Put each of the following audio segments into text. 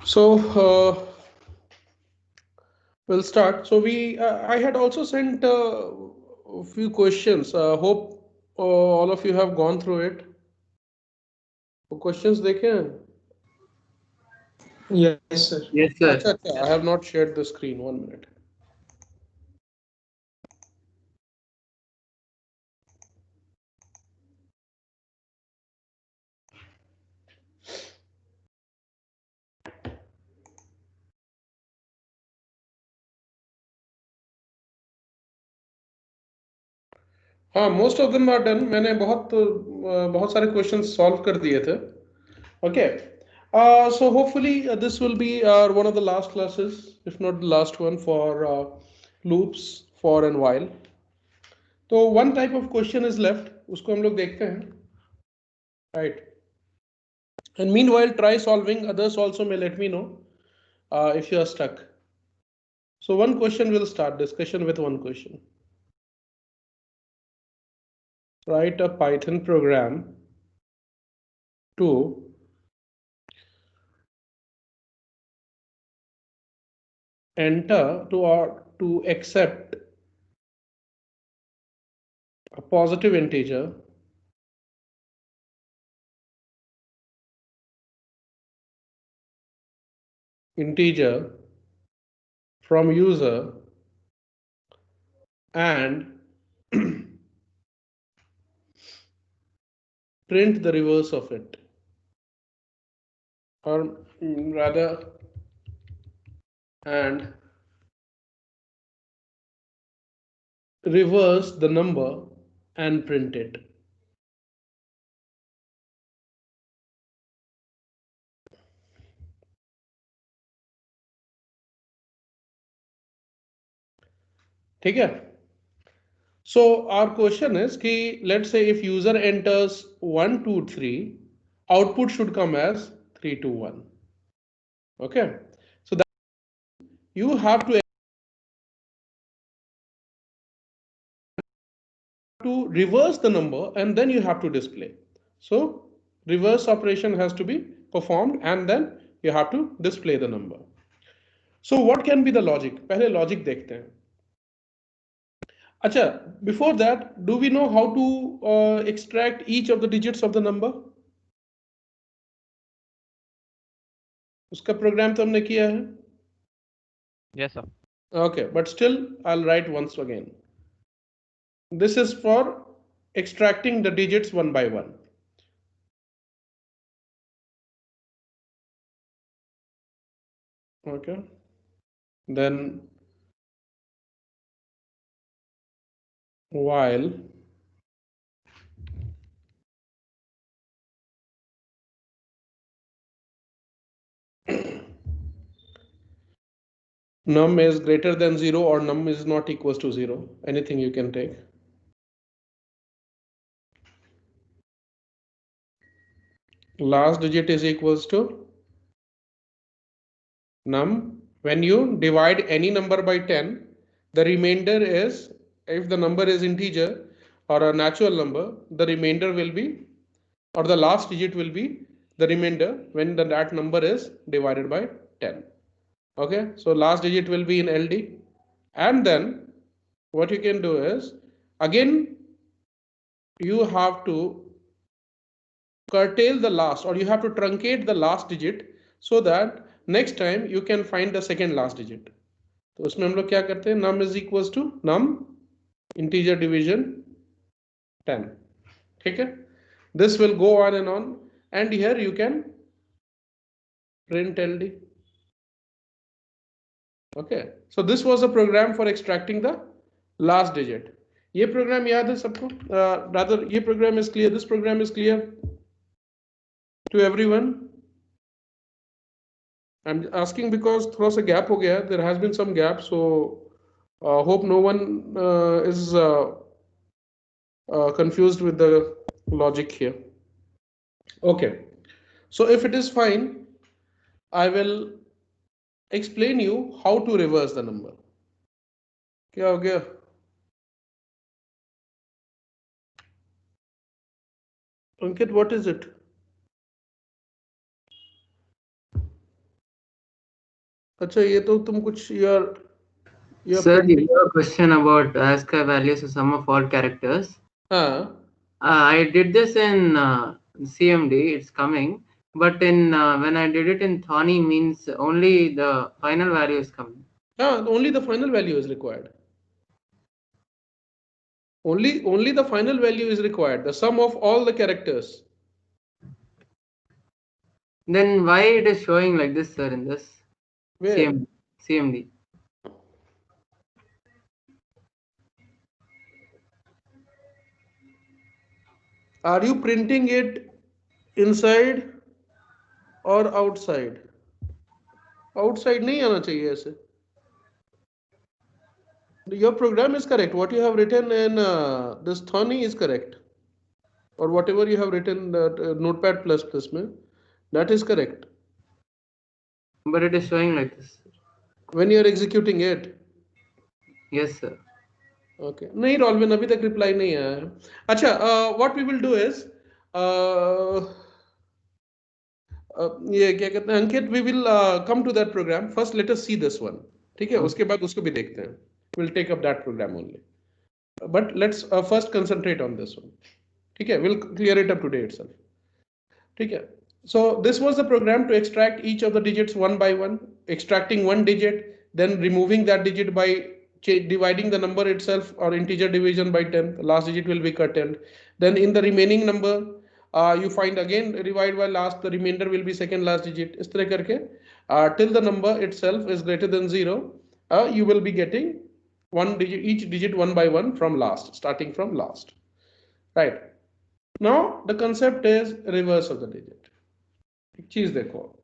So we'll start. So I had also sent a few questions. Hope all of you have gone through it. वो questions देखे हैं? Yes, sir. Yes, sir. अच्छा अच्छा. I have not shared the screen. 1 minute. हाँ, most of them are done. मैंने बहुत सारे questions solve कर दिए थे. Okay. So hopefully this will be one of the last classes, if not the last one, for loops for and while. तो one type of question is left, उसको हम लोग देखते हैं, right? And meanwhile, try solving. Others also may let me know if you are stuck. So one question will start discussion with one question. Write a Python program to enter to accept a positive integer from user and print the reverse of it, or rather, and reverse the number and print it. ठीक है? So our question is कि let's say if user enters 1 2 3, output should come as 3 2 1. Okay, so that you have to reverse the number and then you have to display. So reverse operation has to be performed and then you have to display the number. So what can be the logic? पहले logic देखते हैं. अच्छा, before that, do we know how to extract each of the digits of the number? उसका programme तो हमने किया है. Yes, sir. Okay, but still I'll write once again. This is for extracting the digits one by one. Okay, then while num is greater than 0 or num is not equals to 0, anything you can take. Last digit is equals to num. When you divide any number by 10, the remainder is, if the number is integer or a natural number, the remainder will be, or the last digit will be the remainder when that number is divided by 10. Okay, so last digit will be in LD, and then what you can do is, again you have to curtail the last, or you have to truncate the last digit so that next time you can find the second last digit. तो उसमें हम लोग क्या करते हैं, num is equals to num integer division 10. ठीक है, this will go on, and here you can print LD. Okay, so this was a program for extracting the last digit. ये program याद है सबको? Rather ये program is clear, this program is clear to everyone? I'm asking because थोड़ा सा gap हो गया, there has been some gap, so hope no one is confused with the logic here. Okay, so if it is fine, I will explain you how to reverse the number. क्या हो गया? Ankit, what is it? अच्छा, ये तो तुम कुछ your Sir, printing. your question about ASCII values is sum of all characters. हाँ, I did this in CMD. It's coming, but in when I did it in Thorny means only the final value is coming. only the final value is required. Only the final value is required. The sum of all the characters. Then why it is showing like this, sir? In this Where? CMD. Are you printing it inside or outside? Outside नहीं आना चाहिए ऐसे. Your program is correct. What you have written in this Thorny is correct. Or whatever you have written Notepad++ में, that is correct. But it is showing like this. When you are executing it. Yes, sir. Okay. नहीं Rolvin, अभी तक reply नहीं आया है. अच्छा, what we will do is ये क्या कहते हैं अंकित, we will come to that program. First let us see this one. ठीक है, उसके बाद उसको भी देखते हैं. We'll take up that program only. But let's first concentrate on this one. ठीक है, we'll clear it up today itself. ठीक है. So this was the program to extract each of the digits one by one, extracting one digit, then removing that digit by dividing the number itself or integer division by 10. The last digit will be curtailed. Then in the remaining number, you find again divide by last, the remainder will be second last digit. इस तरह करके till the number itself is greater than 0, you will be getting one digit, each digit one by one from last, starting from last. Right. Now the concept is reverse of the digit. एक चीज देखो,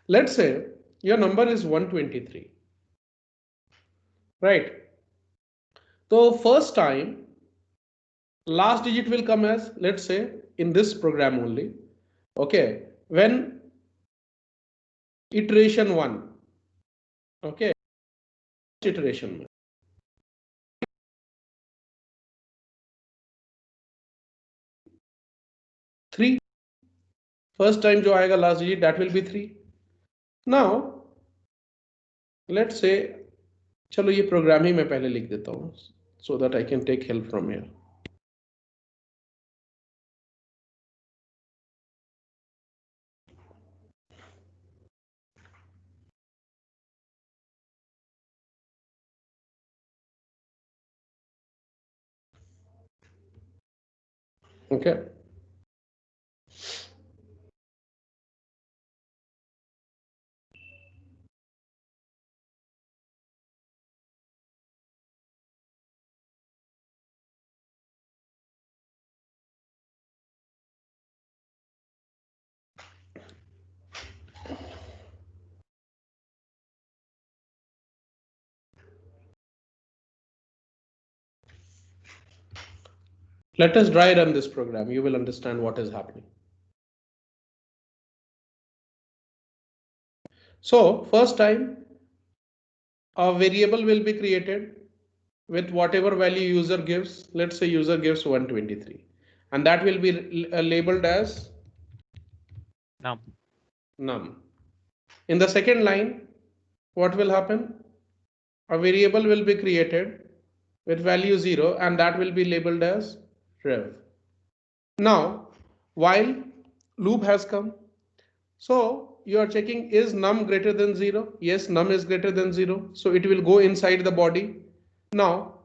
let's say your number is 123, right? So first time last digit will come as, let's say in this program only, okay, when iteration 1, okay, iteration में 3, first time जो आएगा last digit that will be 3. Now let's say, चलो ये programme ही मैं पहले लिख देता हूँ so that I can take help from here. Okay. Let us dry run this program. You will understand what is happening. So first time a variable will be created with whatever value user gives. Let's say user gives 123, and that will be labeled as num. In the second line, what will happen? A variable will be created with value 0, and that will be labeled as rev. Now while loop has come, so you are checking, is num greater than 0? Yes, num is greater than 0, so it will go inside the body. Now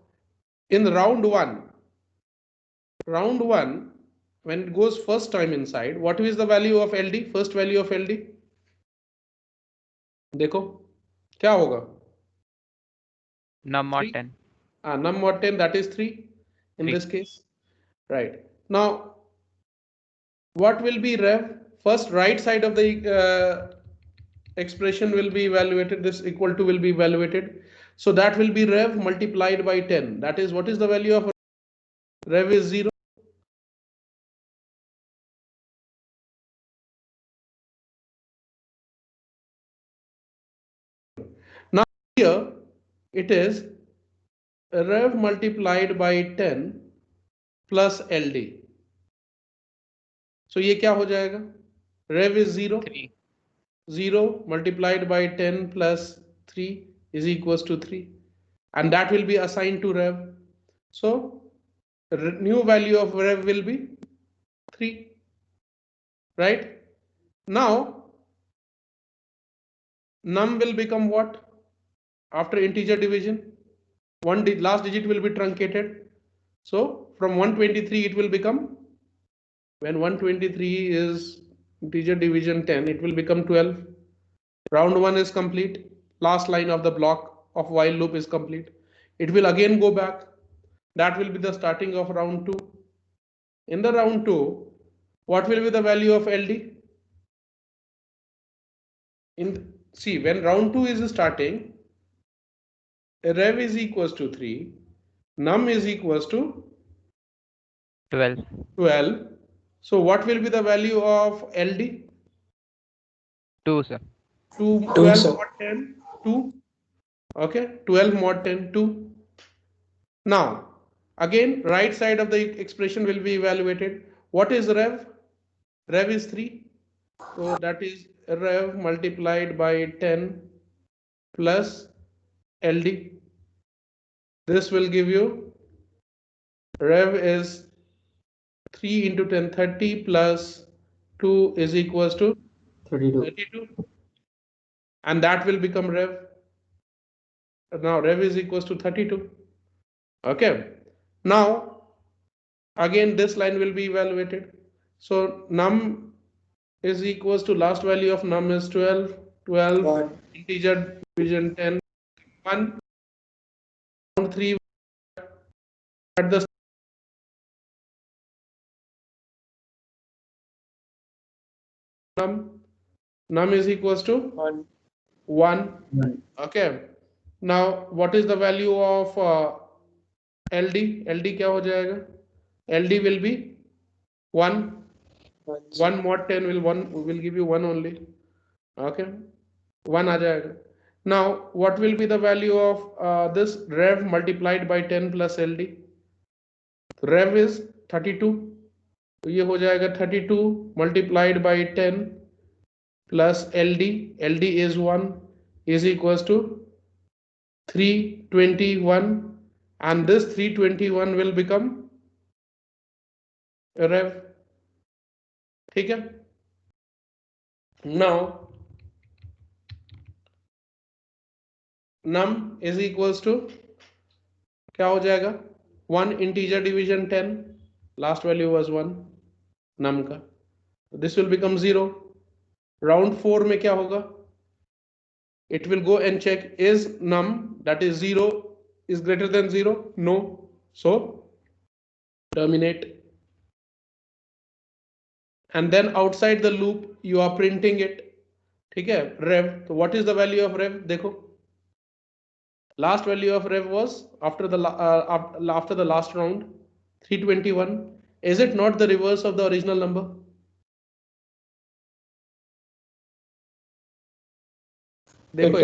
in round 1, when it goes first time inside, what is the value of LD? First value of LD, देखो क्या होगा? num mod 10. Num mod 10, that is 3 in 3. this case, right? Now what will be rev? First right side of the expression will be evaluated, this equal to will be evaluated, so that will be rev multiplied by 10. That is, what is the value of rev? Is 0. Now here it is rev multiplied by 10 plus LD. So ये क्या हो जाएगा? Rev is 0. 3. 0 multiplied by 10 plus 3 is equals to 3, and that will be assigned to rev. So new value of rev will be 3, right? Now num will become what after integer division? Last digit will be truncated. So from 123 it will become, when 123 is integer division 10, it will become 12. Round 1 is complete. Last line of the block of while loop is complete. It will again go back. That will be the starting of round 2. In the round 2, what will be the value of LD? See, when round 2 is starting, rev is equals to 3, num is equals to 12. 12. So what will be the value of LD? 2, sir. 12 mod 10, 2. Okay, 12 mod 10, 2. Now, again, right side of the expression will be evaluated. What is rev? Rev is 3. So that is rev multiplied by 10 plus LD. This will give you, rev is 3 into 10, 30 plus 2 is equals to 32. And that will become rev. Now rev is equals to 32. Okay. Now, again, this line will be evaluated. So num is equals to, last value of num is 12, 12 integer division 10, 1, round 3 at the num is equals to 1. Okay. Now what is the value of LD? LD क्या हो जाएगा? LD will be 1. 1 mod 10 will give you 1 only. Okay, 1 आ जाएगा. Now what will be the value of this rev multiplied by 10 plus LD? Rev is 32, तो ये हो जाएगा 32 multiplied by 10 plus LD is 1 is equals to 321, and this 321 will become a rev. ठीक है. Now num is equals to क्या हो जाएगा? 1 integer division 10, last value was 1 num का, this will become 0. Round 4 में क्या होगा? It will go and check, is num, that is 0, is greater than 0? No. So terminate. And then outside the loop you are printing it. ठीक है, rev. So what is the value of rev? देखो, last value of rev was after the last round 321. Is it not the reverse of the original number? देखो,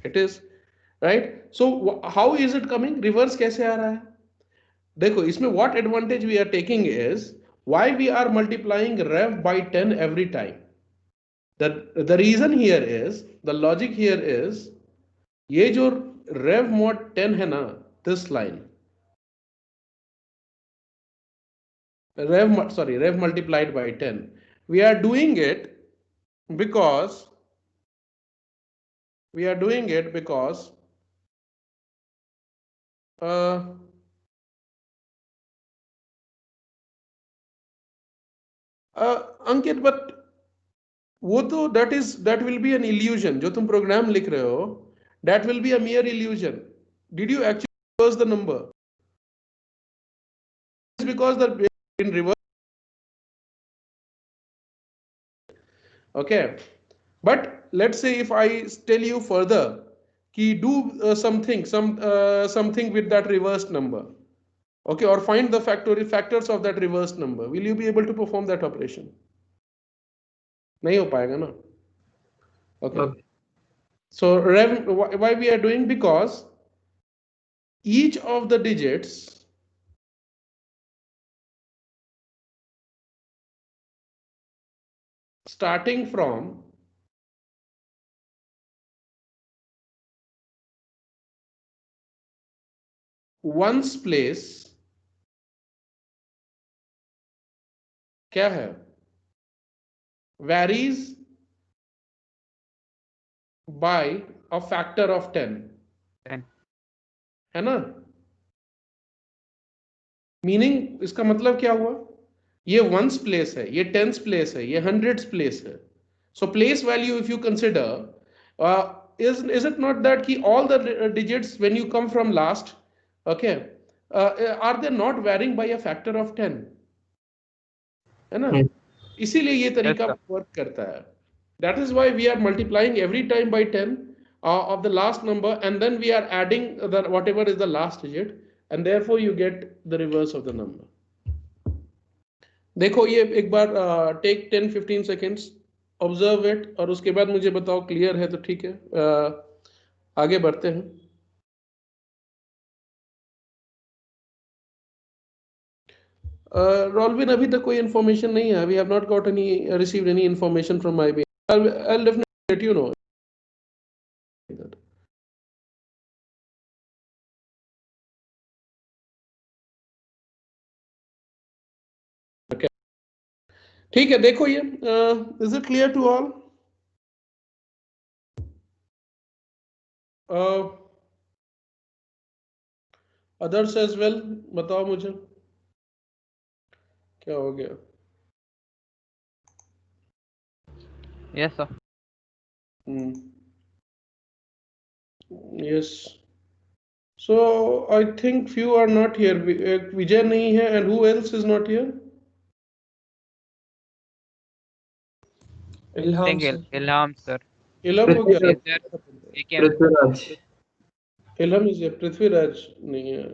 it is, right? So how is it coming? Reverse कैसे आ रहा है? देखो, इसमें what advantage we are taking is, why we are multiplying rev by 10 every time. The reason here is, the logic here is, ये जो rev mod 10 है ना, this line, rev multiplied by 10, we are doing it because Ankit, but वो तो that will be an illusion. जो तुम programme लिख रहे हो, that will be a mere illusion. Did you actually reverse the number? It's because the in reverse. Okay, but let's say if I tell you further, कि do something with that reversed number, okay, or find the factors of that reversed number, will you be able to perform that operation? नहीं हो पाएगा ना. Okay. So rev, why we are doing? Because each of the digits starting from ones place क्या है? Varies by a factor of 10, 10. है ना? Meaning इसका मतलब क्या हुआ? ये वंस प्लेस है, ये टेंस प्लेस है, ये हंड्रेड्स प्लेस है. So place value if you consider is it not that कि all the digits when you come from last, okay, are they not varying by a factor of 10, है ना? इसीलिए ये Yes, तरीका sir. Work करता है. That is why we are multiplying every time by 10 of the last number, and then we are adding the whatever is the last digit, and therefore you get the reverse of the number. देखो ये एक बार take 10-15 seconds, observe it, और उसके बाद मुझे बताओ clear है तो ठीक है. आगे बढ़ते हैं. रॉल्विन अभी तक कोई इन्फॉर्मेशन नहीं है. We have not got any received any information from my B. I will definitely let you know. Okay ठीक है. देखो ये is it clear to all? Others as well. बताओ मुझे क्या हो गया. Yes, sir. Yes. So I think few are not here. Vijay नहीं है, and who else is not here? I Ilham think sir. Ilham, sir. इलम को क्या? Yes, sir. He came. Prithviraj. इलम is here. पृथ्वीराज नहीं है.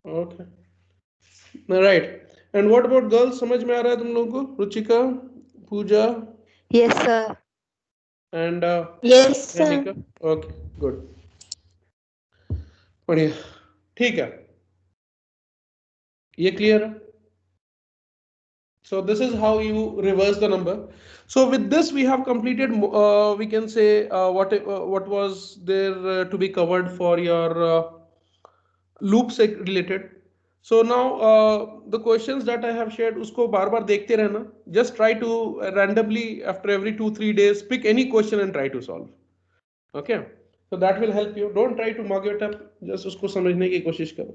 Okay. Right. And what about girls? समझ में आ रहा है तुम लोगों को? रुचिका, पूजा, Yes, sir. and Yes, sir. Janika. Okay, good. बढ़िया. ठीक है. ये clear है? So this is how you reverse the number. So with this we have completed, we can say what was there to be covered for your loops related. So now the questions that I have shared, उसको बार बार देखते रहना. Just try to randomly after every 2-3 days pick any question and try to solve. Okay, so that will help you. Don't try to mug it up. Just उसको समझने की कोशिश करो.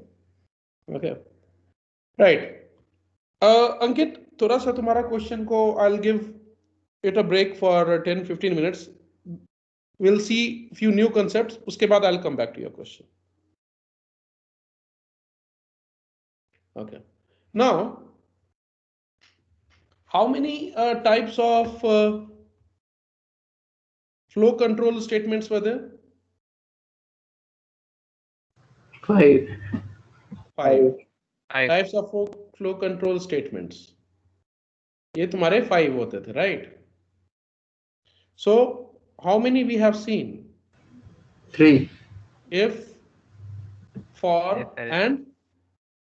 Okay, right. अंकित, थोड़ा सा तुम्हारा क्वेश्चन को I'll give it a break for 10-15 minutes. We'll see few new concepts. उसके बाद I'll come back to your question. Okay. Now, how many types of flow control statements were there? 5. 5 5. types of flow control statements. ये तुम्हारे 5 होते थे, right? So how many we have seen? 3. If, for, Yes, sir. and,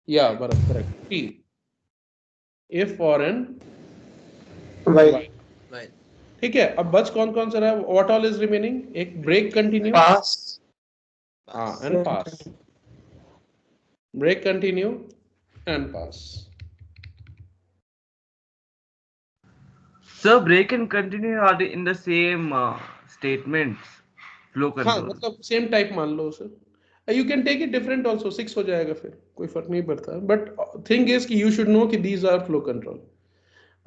yeah, Bharat, correct. T. If, for, and, While. ठीक है. अब बच कौन कौन सा रहा है? What all is remaining? एक break, continue, Pass. and pass. Break, continue, and pass. Sir, break and continue are they in the same statements? Flow हाँ, control. मतलब सेम टाइप मान लो उसे. You can take it different also. 6 हो जाएगा फिर, कोई फर्क नहीं पड़ता. बट थिंग इज कि यू शुड नो कि these are flow control.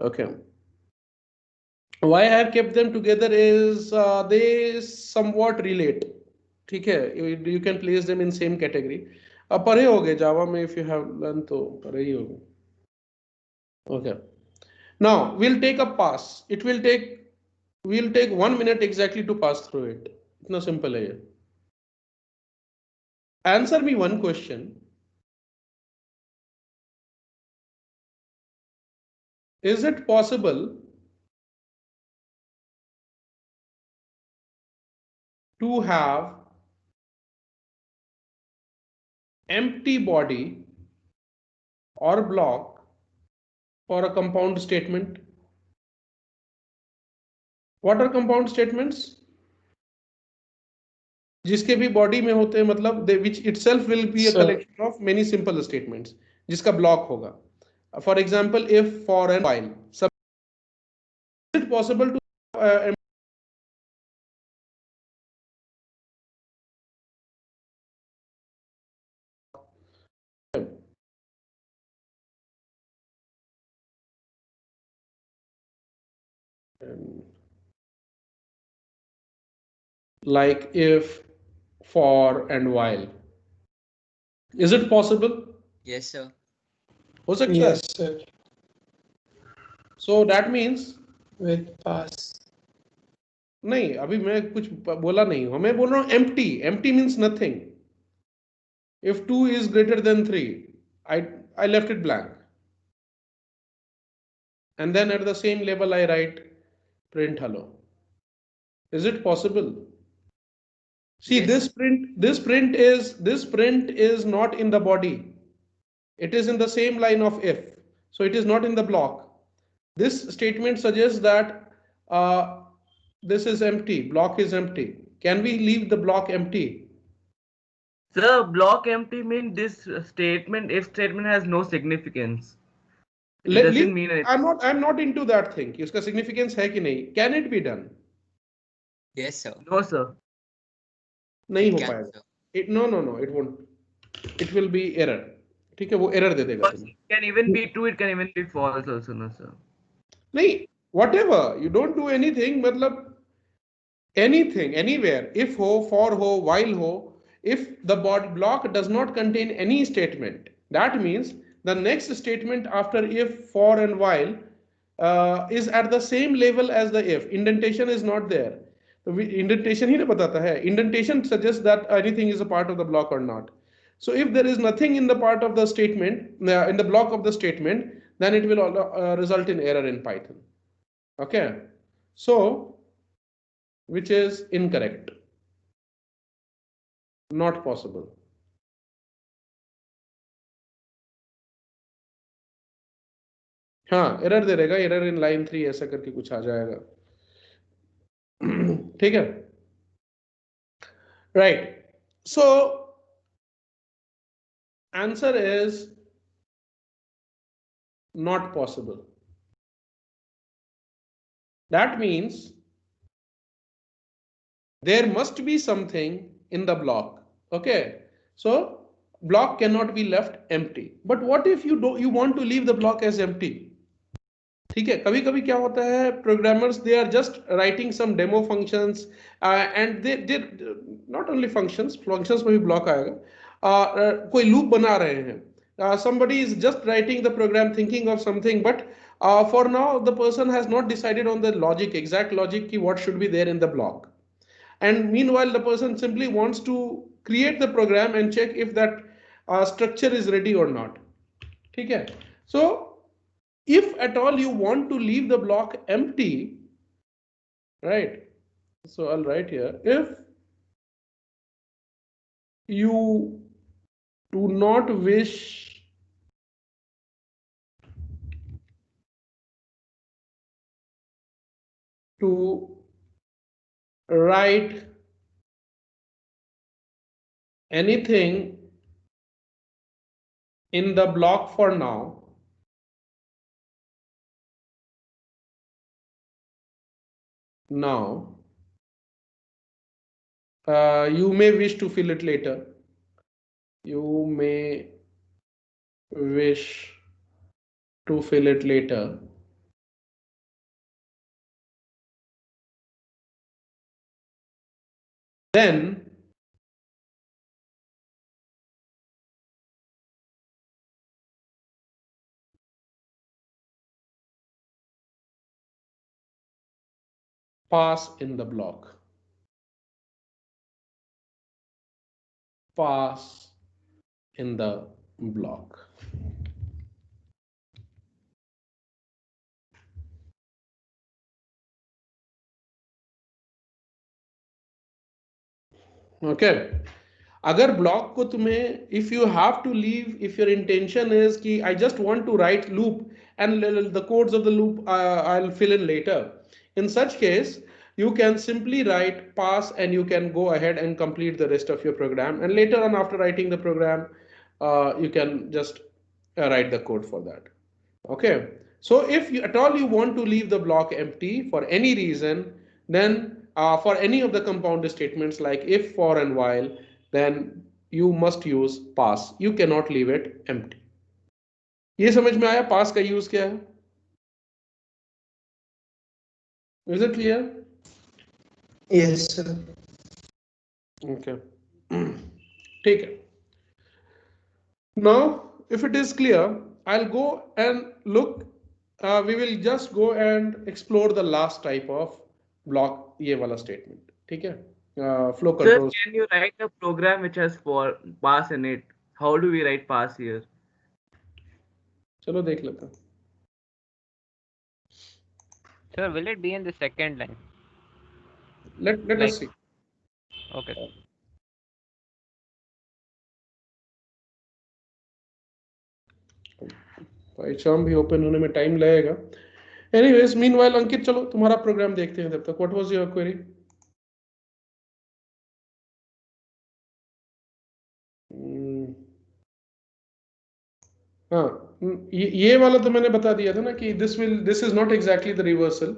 Okay. Why I have kept them together is they somewhat relate. ठीक है, you can place them in same category. अब पढ़े होगे जावा में, इफ यू हैव लर्न तो पढ़े ही होगे. Okay. Now we'll take a pass. We'll take 1 minute exactly to pass through it. इतना सिंपल है ये. Answer me one question. Is it possible to have empty body or block for a compound statement? What are compound statements? जिसके भी body में होते हैं, मतलब which itself will be a Sir. collection of many simple statements, जिसका block होगा. For example, if, for, and while. Is it possible to like if, for, and while? Is it possible? Yes, sir. हो सकता है. Yes, sir. So that means With pass. नहीं, अभी मैं कुछ बोला नहीं हूं, मैं बोल रहा हूं empty. Empty means nothing. If 2 is greater than 3, I left it blank. And then at the same label I write print hello. Is it possible? See, Yes. this print is not in the body. It is in the same line of if. So it is not in the block. This statement suggests that this is empty. Block is empty. Can we leave the block empty? Sir, block empty means this statement, if statement has no significance. It doesn't mean anything. I'm not into that thing. कि उसका significance है कि नहीं? Can it be done? Yes, sir. No, sir. नहीं हो Can, पाएगा. sir. No, it won't. It will be error. ठीक है, वो error दे देगा But तुम्हें. it can even be true, it can even be false also, no, sir. नहीं, whatever, you don't do anything, मतलब anything, anywhere, if ho, for ho, while ho, if the block does not contain any statement, that means the next statement after if, for, and while is at the same level as the if. Indentation is not there. Indentation ही ना बताता है. Indentation suggests that anything is a part of the block or not. So if there is nothing in the part of the statement, in the block of the statement, then it will result in error in Python. Okay, so which is incorrect, not possible. हाँ, error दे देगा, error in line 3 ऐसा करके कुछ आ जाएगा. ठीक है, right? So answer is not possible. That means there must be something in the block. Okay, so block cannot be left empty. But what if you want to leave the block as empty? ठीक है, कभी कभी क्या होता है, programmers they are just writing some demo functions and they not only functions में भी block आएगा. कोई लूप बना रहे हैं, somebody is just writing the program thinking of something, but for now the person has not decided on the logic, exact logic ki what should be there in the block, and meanwhile the person simply wants to create the program and check if that structure is ready or not. ठीक है, so if at all you want to leave the block empty, right? So I'll write here, if you do not wish to write anything in the block for now, you may wish to fill it later. You may wish to fill it later. Then pass in the block. Pass in the block. Okay, अगर block को तुम्हें, if you have to leave, if your intention is कि I just want to write loop and the codes of the loop I'll fill in later, in such case you can simply write pass and you can go ahead and complete the rest of your program. And later on, after writing the program, you can just write the code for that. Okay. So if you, at all you want to leave the block empty for any reason, then for any of the compound statements like if, for, and while, then you must use pass. You cannot leave it empty. ये समझ में आया पास का use क्या है? Is it clear? Yes, sir. Okay. ठीक है. Now, if it is clear, I'll go and look. We will just go and explore the last type of block ये वाला statement. ठीक है? Flow Sir, controls. can you write a program which has for pass in it? How do we write pass here? चलो देख लेते हैं. Sir, will it be in the second line? Let us see. Okay. PyCharm भी open होने में time लगेगा. Anyways, meanwhile, अंकित चलो तुम्हारा प्रोग्राम देखते हैं तब तक. What was your query? हाँ, ये वाला तो मैंने बता दिया था ना कि this is not exactly the reversal.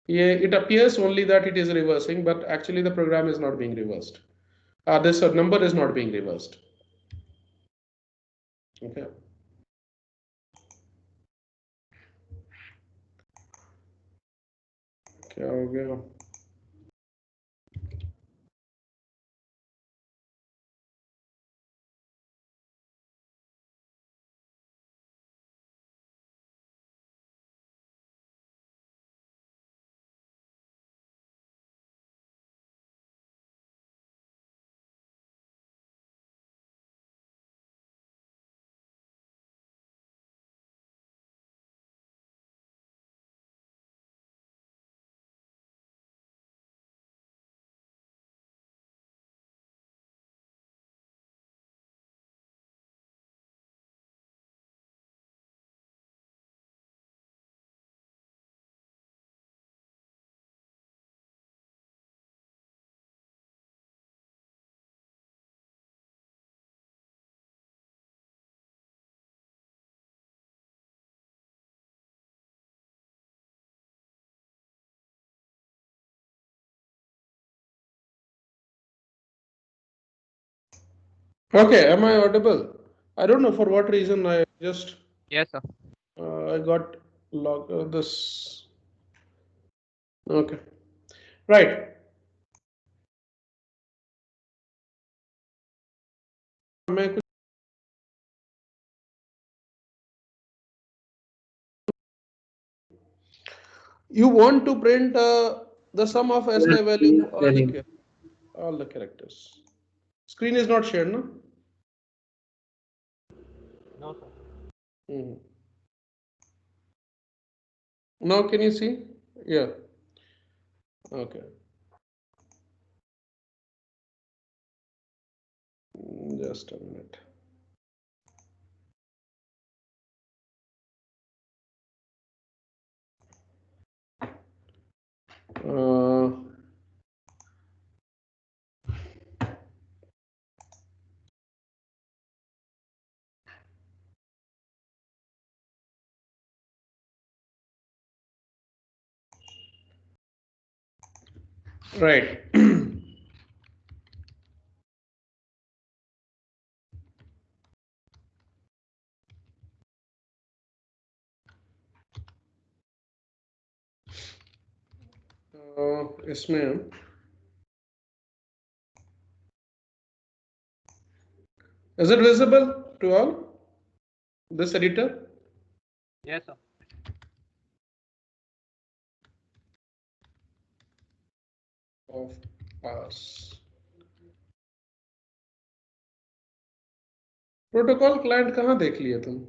It appears only that it is reversing, but actually the program is not being reversed. This number is not being reversed. Okay. क्या हो गया? Okay, am I audible? I don't know for what reason I just Yes, sir. I got log this. Okay, right. मैं कुछ you want to print the sum of SI value of all the characters. Screen is not shared, no? No, sir. Mhm. Now can you see? Yeah. Okay. Just a minute. Right. इसमें is it visible to all this editor? Yes, sir. Of pass. Protocol client कहाँ देख लिए तुम?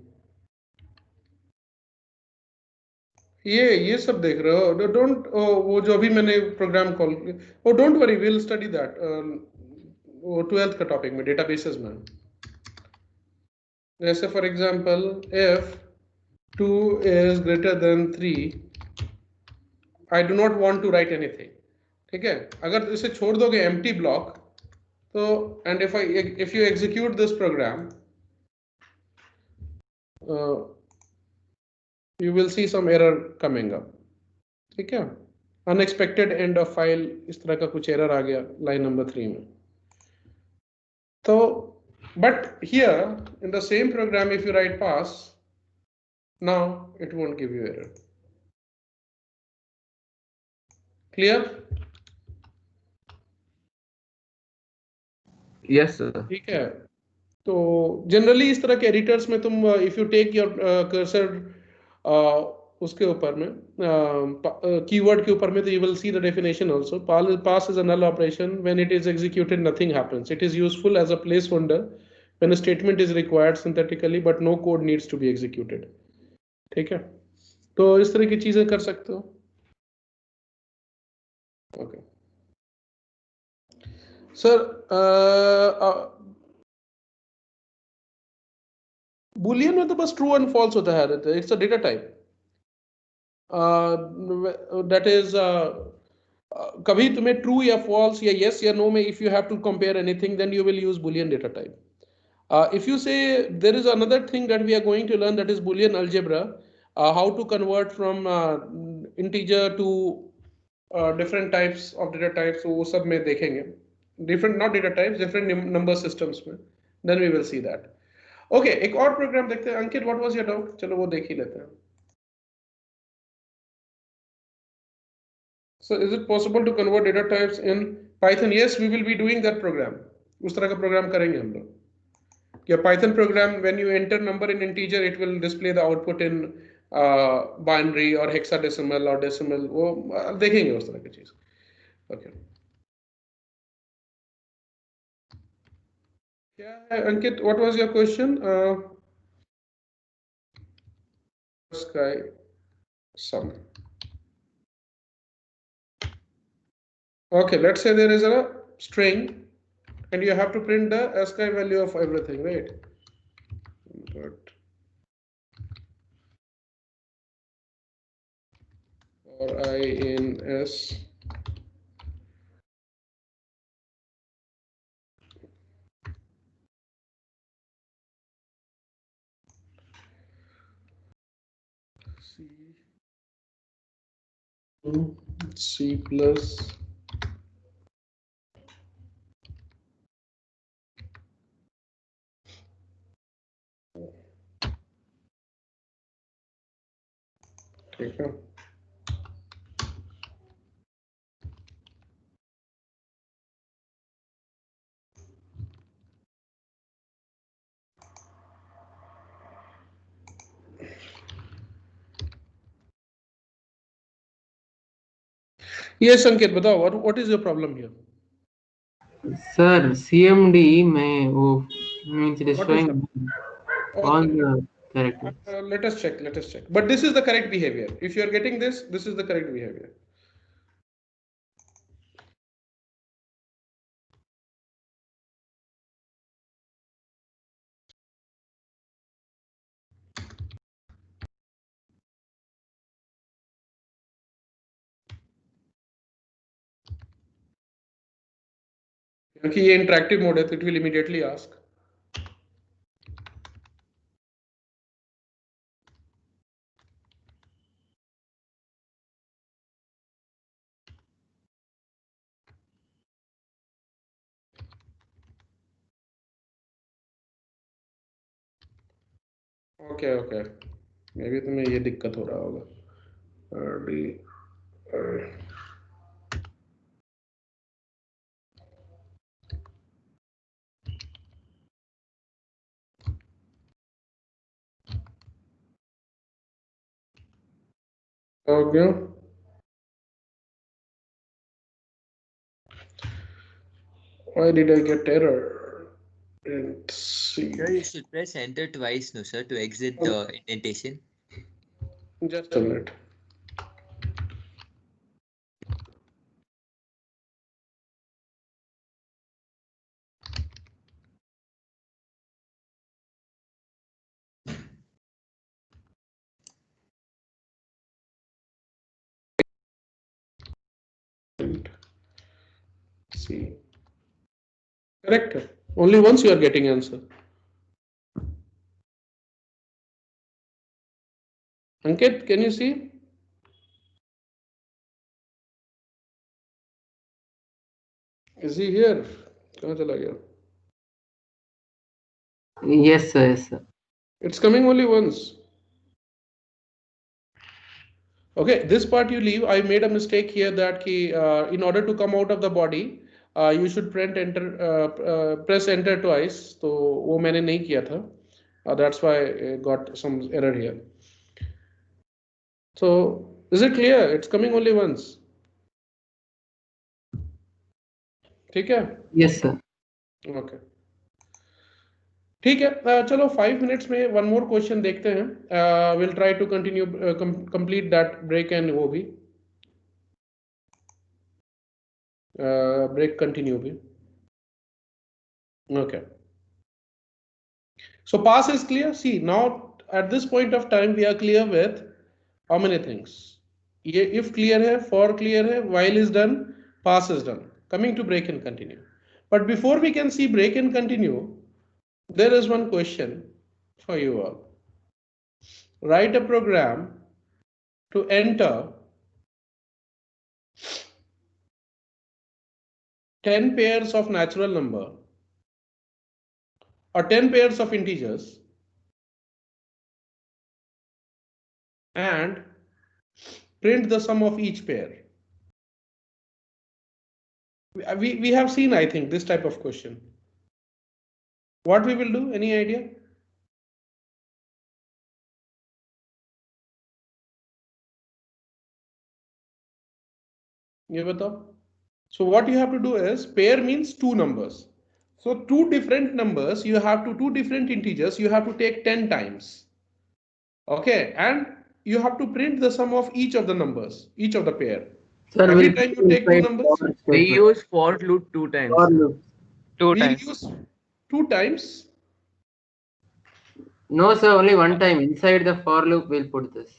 ये सब देख रहे हो? डोंट वो जो अभी मैंने program call oh don't worry will study that वो 12th का टॉपिक में डेटाबेसेस में. जैसे for example if 2 is greater than 3, I do not want to write anything. ठीक है, अगर इसे छोड़ दोगे एम्प्टी ब्लॉक तो, and if you execute this program you will see some error coming up. ठीक है, अनएक्सपेक्टेड एंड ऑफ फाइल, इस तरह का कुछ एरर आ गया लाइन नंबर 3 में. तो but here in the same programme if you right pass, now it won't give you error. Clear? Yes, sir. ठीक है, तो जनरली इस तरह के एडिटर्स में तुम if you take your cursor उसके ऊपर में कीवर्ड के ऊपर में, तो you will see the definition also. Pass is a null operation when it is executed nothing happens. It is useful as a placeholder when a statement is required synthetically but no code needs to be executed. ठीक है, तो इस तरह की चीजें कर सकते हो. ओके सर, बुलियन में तो बस ट्रू एंड फॉल्स होता है, it's a data type. That is कभी तुम्हें ट्रू या फॉल्स या यस या नो में if you have to compare anything then you will use Boolean data type. If you say there is another thing that we are going to learn, that is Boolean algebra, how to convert from integer to different types of data types, so वो सब में देखेंगे. Different not data types, different number systems में, then we will see that. Okay, एक और programme देखते हैं. अंकित, what was your doubt? चलो वो देख ही लेते हैं. So is it possible to convert data types in Python? Yes, we will be doing that program. उस तरह का प्रोग्राम करेंगे हम लोग. Your Python program, when you enter number in integer, it will display the output in binary or hexadecimal or decimal. वो देखेंगे उस तरह की चीज. Okay. क्या अंकित, what was your question? Sky sum. Okay, let's say there is a string and you have to print the ASCII value of everything, right? But or I in S. C plus ठीक है. Yes, Sanket, बताओ, what is your problem here? Sir, CMD में वो means it is What is showing all Okay. the characters. Let us check. But this is the correct behavior. If you are getting this is the correct behavior. क्योंकि ये interactive mode है तो it will immediately ask. Okay may be तुम्हें ये दिक्कत हो रहा होगा. हो गया. Why did I get error? And see. Sir, you should press enter twice, no, sir, to exit the indentation. Just a minute. C. Correct. Only once you are getting answer. Ankit, can you see? Is he here? कहाँ चला गया? Yes, sir. Yes, sir. It's coming only once. Okay, this part you leave. I made a mistake here that in order to come out of the body, you should press enter twice. So वो मैंने नहीं किया था. That's why I got some error here. So is it clear? It's coming only once. ठीक है? Yes, sir. Okay. ठीक है, चलो 5 minutes में one more question देखते हैं. We'll try to continue complete that break and वो भी break continue भी. Okay. So pass is clear. See, now at this point of time we are clear with how many things. ये if clear है, for clear है, while is done, pass is done. Coming to break and continue. But before we can see break and continue, there is one question for you all. Write a program to enter 10 pairs of natural number or 10 pairs of integers and print the sum of each pair. We have seen, I think, this type of question. What we will do? Any idea? ये बताओ. So what you have to do is pair means two numbers. So two different numbers, you have to two different integers, you have to take 10 times. Okay, and you have to print the sum of each of the numbers, each of the pair. Sir, Every we'll time you take two inside numbers, for We statement. use for loop 2 times. For loop. Two we'll times. use 2 times. No, sir. Only one time. Inside the for loop, we'll put this.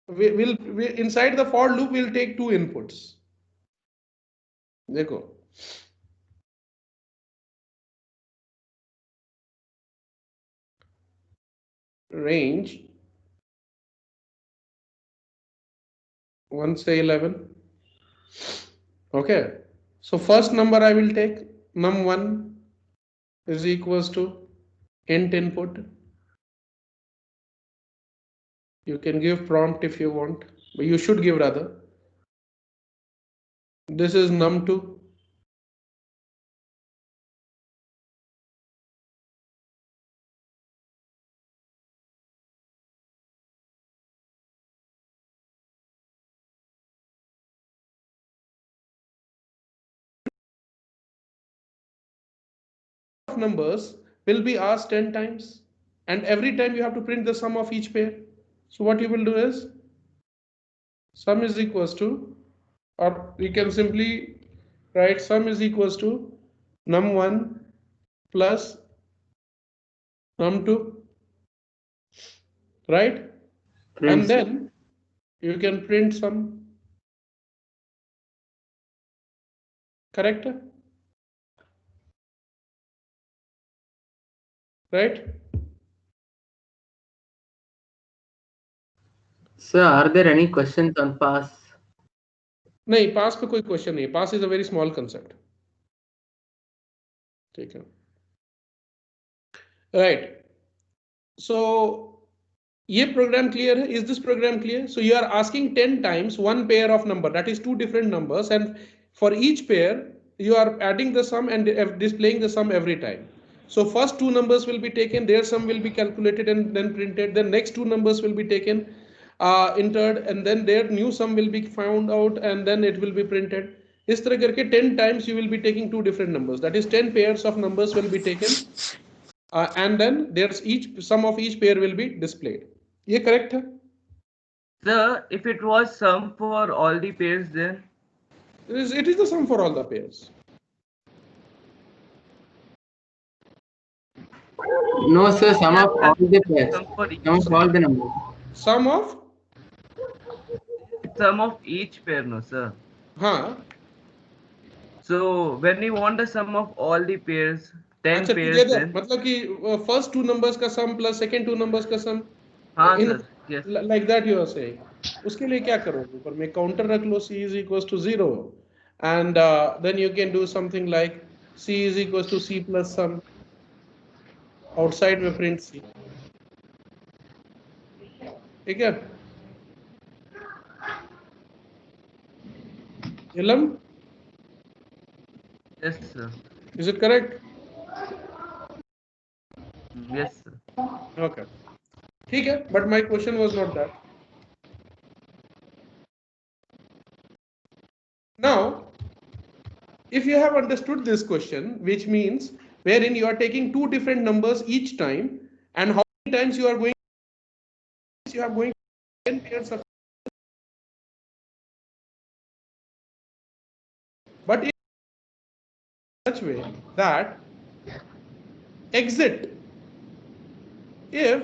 We inside the for loop, we'll take two inputs. देखो. Range 1 से 11. Okay. So first number I will take num1 is equals to int input. You can give prompt if you want, but you should give rather. This is num2. Numbers will be asked 10 times, and every time you have to print the sum of each pair. So what you will do is sum is equals to, or we can simply write sum is equals to num1 plus num2, right? Print And then you can print sum. Correct? Right? Sir, are there any questions on pass? नहीं, पास पे कोई question नहीं. Pass is a very small concept. ठीक है. Right. So ये program clear है? Is this program clear? So you are asking 10 times one pair of number, that is two different numbers, and for each pair you are adding the sum and displaying the sum every time. So first two numbers will be taken, their sum will be calculated and then printed. Then next two numbers will be taken, entered, and then their new sum will be found out and then it will be printed. इस तरह करके 10 times you will be taking two different numbers, that is 10 pairs of numbers will be taken, and then there's each sum of each pair will be displayed. ये correct है? Sir, if it was sum for all the pairs, then It is the sum for all the pairs. No, sir. Sum of all the pairs. sum for each, Sum of all the numbers. Sum of sum of each pair, no sir. हाँ. So when we want the sum of all the pairs, 10 अच्छा pairs, together then मतलब कि first two numbers का sum plus second two numbers का sum हाँ in sir, yes, like that you are saying. उसके लिए क्या करोगे? ऊपर में counter रख लो, c is equals to 0 and then you can do something like c is equals to c plus sum. Outside में print c. ठीक है? Ilam, yes sir, is it correct? yes sir. Okay. ठीक है, but my question was not that. Now, if you have understood this question, which means wherein you are taking two different numbers each time, and how many times you are going 10 pairs of, but in such way that exit if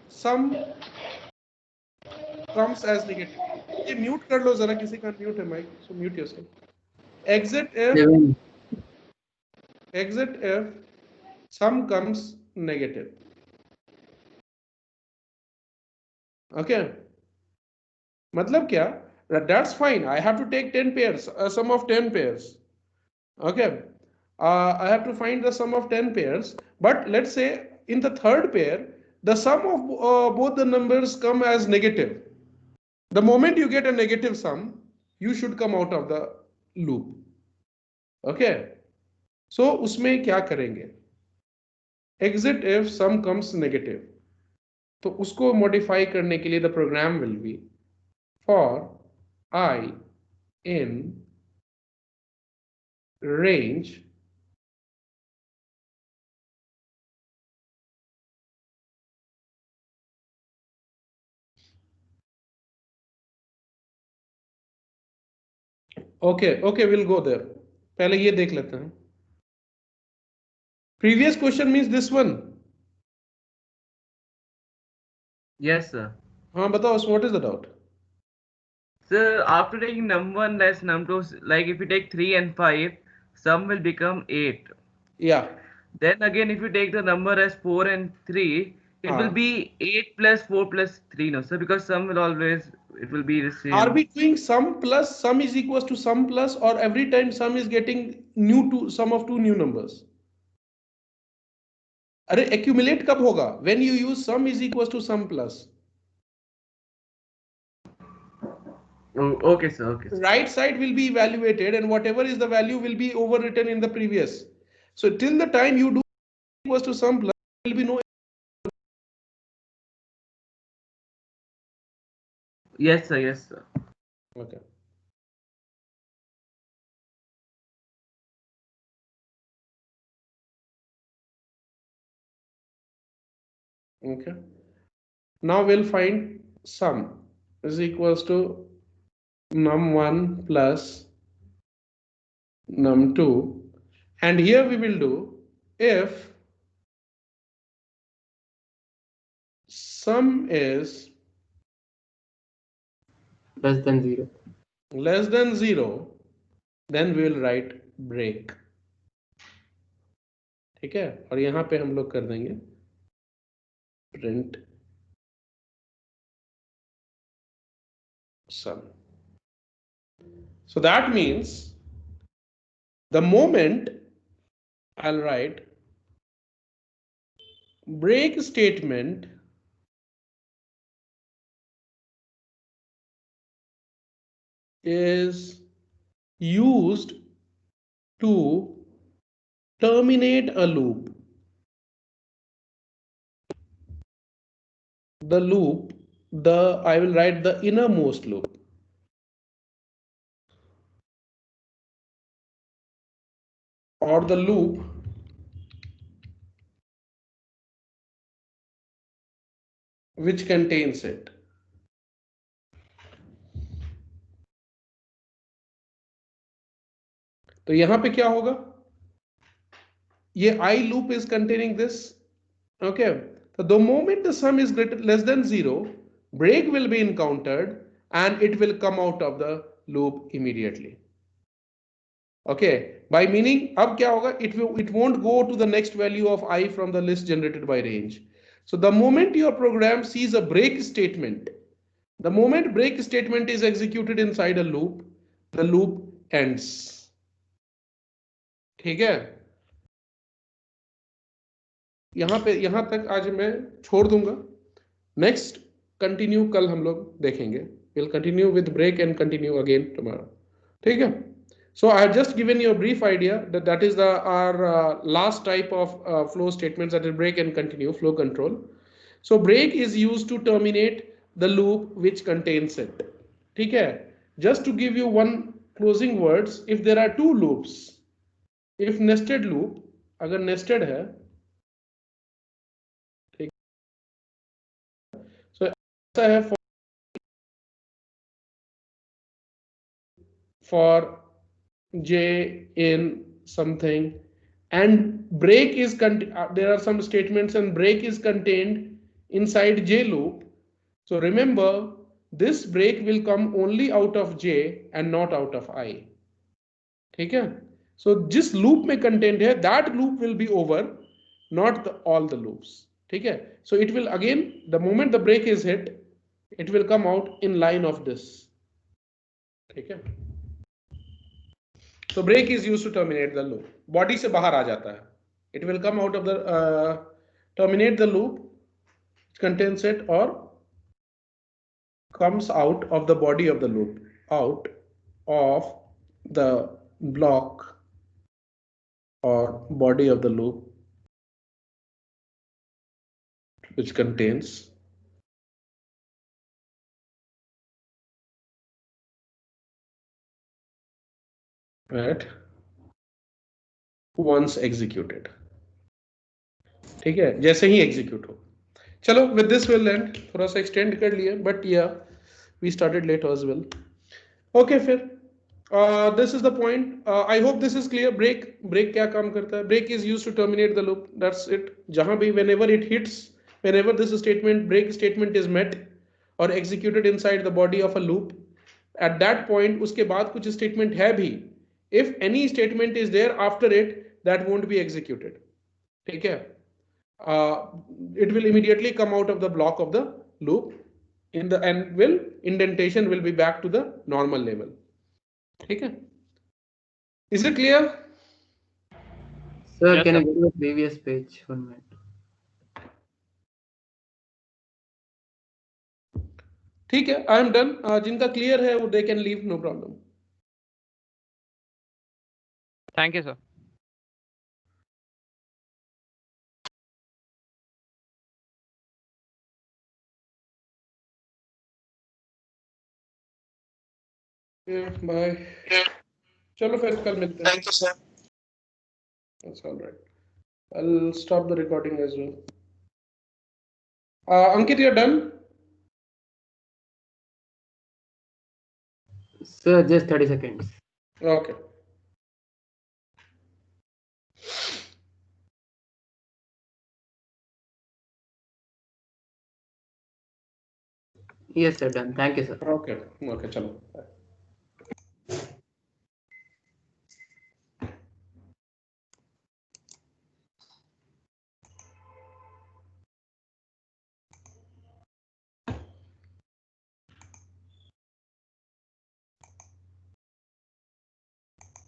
sum comes as negative. ये mute कर लो जरा, किसी का mute है mic, so mute yourself. Exit if sum comes negative. Okay, मतलब क्या? That's fine. I have to take 10 pairs, a sum of 10 pairs. Okay, I have to find the sum of 10 pairs. But let's say in the third pair, the sum of both the numbers come as negative. The moment you get a negative sum, you should come out of the loop. Okay, so उसमें क्या करेंगे? Exit if sum comes negative. तो उसको modify करने के लिए the program will be for I in range okay, we'll go there. पहले ये देख लेते हैं. Previous question means this one. Yes sir. हाँ बताओ, what is the doubt? Sir, after taking num1 less num2, like if you take 3 and 5, sum will become 8. Yeah. Then again, if you take the number as 4 and 3, it will be 8 plus 4 plus 3, no sir, because sum will always, it will be the same. Are we doing sum plus sum is equals to sum plus, or every time sum is getting new to sum of two new numbers? अरे accumulate कब होगा? When you use sum is equals to sum plus. Oh, okay sir, okay sir. Right side will be evaluated and whatever is the value will be overwritten in the previous. So till the time you do equals to sum plus, there will be no. Yes sir, yes sir. Okay. Okay. Now we'll find sum is equals to num1 plus num2, and here we will do if sum is less than 0, then we will write break. ठीक है, और यहाँ पे हम लोग कर देंगे print sum. So that means the moment I'll write break statement is used to terminate a loop. The loop, I will write the innermost loop. Or the loop which contains it. तो यहां पे क्या होगा? ये I loop is containing this. Okay. So the moment the sum is less than 0, break will be encountered and it will come out of the loop immediately. Okay, by meaning अब क्या होगा, it won't go to the next value of I from the list generated by range. So the moment your program sees a break statement, the moment break statement is executed inside a loop, the loop ends. ठीक है, यहां तक आज मैं छोड़ दूंगा. Next continue कल हम लोग देखेंगे. Will continue with break and continue again tomorrow. ठीक है. So I have just given you a brief idea that is our last type of flow statements, that is break and continue, flow control. So break is used to terminate the loop which contains it. ठीक है. Just to give you one closing words, if there are two loops, if nested loop अगर nested है, ठीक, so ऐसा है for j in something, and break is there are some statements and break is contained inside j loop. So remember, this break will come only out of j and not out of I. ठीक है. So जिस loop में contained है, that loop will be over, not all the loops. ठीक है. So it will again, the moment the break is hit, it will come out in line of this. ठीक है. So break is used to terminate the loop. Body से बाहर आ जाता है. It will come out of the terminate the loop, contains it, or comes out of the body of the loop, out of the block or body of the loop which contains right once executed. ठीक है, जैसे ही execute हो. चलो, with this will end. थोड़ा सा extend कर लिए, but yeah, we started late as well. Okay, फिर this is the point. I hope this is clear. Break क्या काम करता है? Break is used to terminate the loop. That's it. जहाँ भी whenever it hits, whenever this statement, break statement is met or executed inside the body of a loop, at that point उसके बाद कुछ statement है भी, if any statement is there after it, that won't be executed. ठीक है. It will immediately come out of the block of the loop in the and will indentation will be back to the normal level. ठीक है. Is it clear? Sir, Yes, can sir. you go to the previous page? 1 minute. ठीक है. I am done. जिनका clear है वो they can leave, no problem. Thank you, sir. Yeah, bye. चलो फिर कल मिलते हैं. Thank you, sir. That's all right. I'll stop the recording as well. Ankit, you're done? Sir, just 30 seconds. Okay. Yes, sir, done. Thank you, sir. Okay. Okay, चलो. Bye.